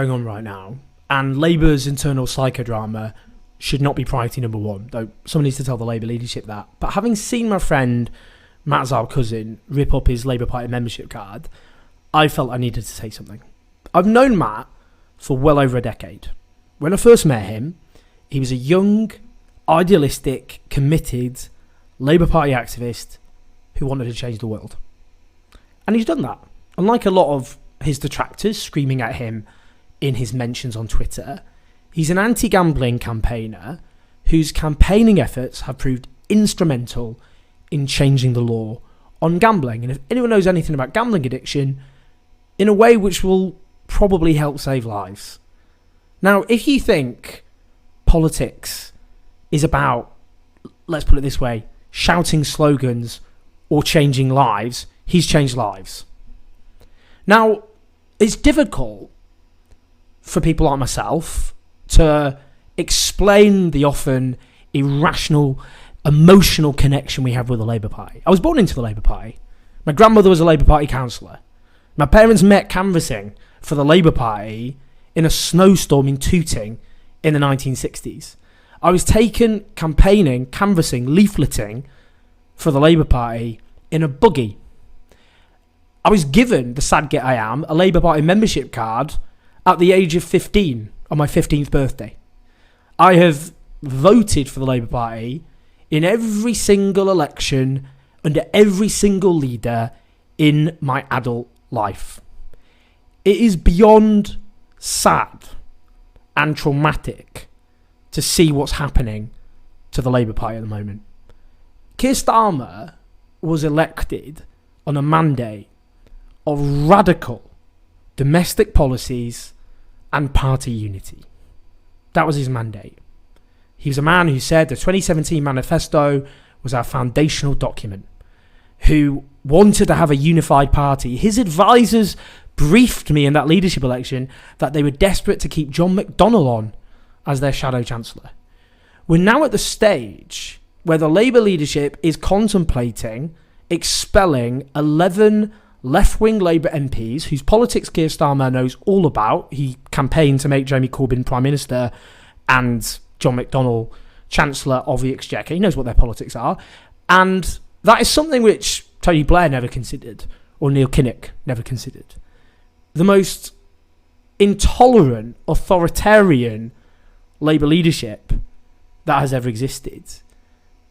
going on right now, and Labour's internal psychodrama should not be priority number one, though someone needs to tell the Labour leadership that. But having seen my friend Matt Cousin rip up his Labour Party membership card, I felt I needed to say something. I've known Matt for well over a decade. When I first met him, he was a young, idealistic, committed Labour Party activist who wanted to change the world. And he's done that. Unlike a lot of his detractors screaming at him in his mentions on Twitter, he's an anti-gambling campaigner whose campaigning efforts have proved instrumental in changing the law on gambling. And if anyone knows anything about gambling addiction, in a way which will probably help save lives. Now, if you think politics is about, let's put it this way, shouting slogans or changing lives, he's changed lives. Now, it's difficult for people like myself to explain the often irrational, emotional connection we have with the Labour Party. I was born into the Labour Party. My grandmother was a Labour Party councillor. My parents met canvassing for the Labour Party in a snowstorm in Tooting in the 1960s. I was taken campaigning, canvassing, leafleting for the Labour Party in a buggy. I was given, the sad git I am, a Labour Party membership card at the age of 15 on my 15th birthday. I have voted for the Labour Party in every single election under every single leader in my adult life. It is beyond sad and traumatic to see what's happening to the Labour Party at the moment. Keir Starmer was elected on a mandate of radical domestic policies and party unity. That was his mandate. He was a man who said the 2017 manifesto was our foundational document, who wanted to have a unified party. His advisors briefed me in that leadership election that they were desperate to keep John McDonnell on as their shadow chancellor. We're now at the stage where the Labour leadership is contemplating expelling 11 left-wing Labour MPs whose politics Keir Starmer knows all about. He campaigned to make Jeremy Corbyn Prime Minister and John McDonnell Chancellor of the Exchequer. He knows what their politics are. And that is something which Tony Blair never considered, or Neil Kinnock never considered. The most intolerant, authoritarian Labour leadership that has ever existed.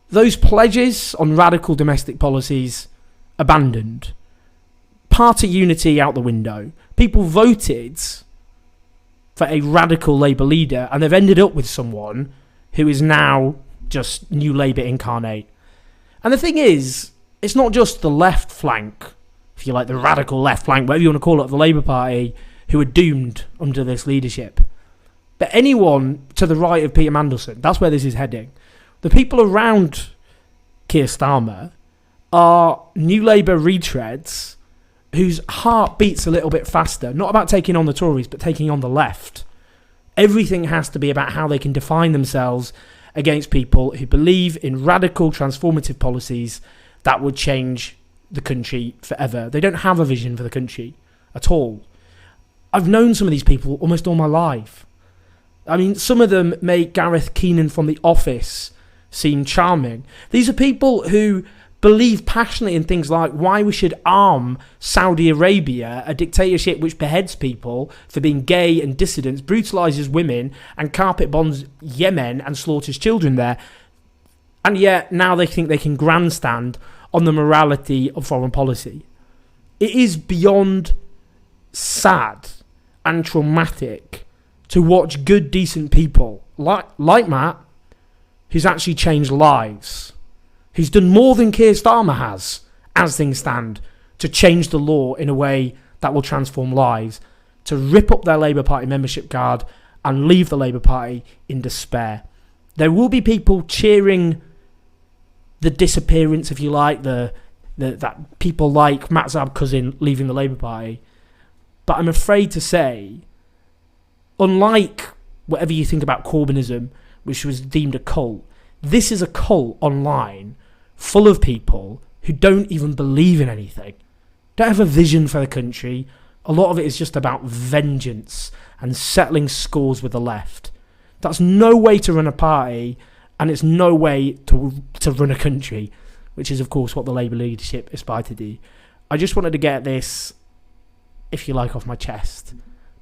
Those pledges on radical domestic policies abandoned. Party unity out the window. People voted for a radical Labour leader and they've ended up with someone who is now just New Labour incarnate. And the thing is, it's not just the left flank, if you like, the radical left flank, whatever you want to call it, of the Labour Party, who are doomed under this leadership. But anyone to the right of Peter Mandelson, that's where this is heading. The people around Keir Starmer are New Labour retreads whose heart beats a little bit faster, not about taking on the Tories, but taking on the left. Everything has to be about how they can define themselves against people who believe in radical transformative policies that would change the country forever. They don't have a vision for the country at all. I've known some of these people almost all my life. I mean, some of them make Gareth Keenan from The Office seem charming. These are people who believe passionately in things like why we should arm Saudi Arabia, a dictatorship which beheads people for being gay and dissidents, brutalises women and carpet bombs Yemen and slaughters children there. And yet now they think they can grandstand on the morality of foreign policy. It is beyond sad and traumatic to watch good, decent people like Matt, who's actually changed lives, who's done more than Keir Starmer has, as things stand, to change the law in a way that will transform lives, to rip up their Labour Party membership card and leave the Labour Party in despair. There will be people cheering the disappearance, if you like, that people like Matt Cousin leaving the Labour Party. But I'm afraid to say, unlike whatever you think about Corbynism, which was deemed a cult, this is a cult online full of people who don't even believe in anything, don't have a vision for the country, A lot of it is just about vengeance and settling scores with the left. That's no way to run a party, and it's no way to run a country, which is, of course, what the Labour leadership aspire to do. I just wanted to get this, if you like, off my chest.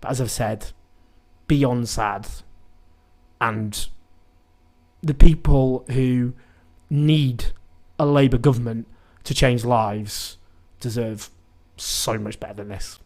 But as I've said, beyond sad. And the people who need a Labour government to change lives deserve so much better than this.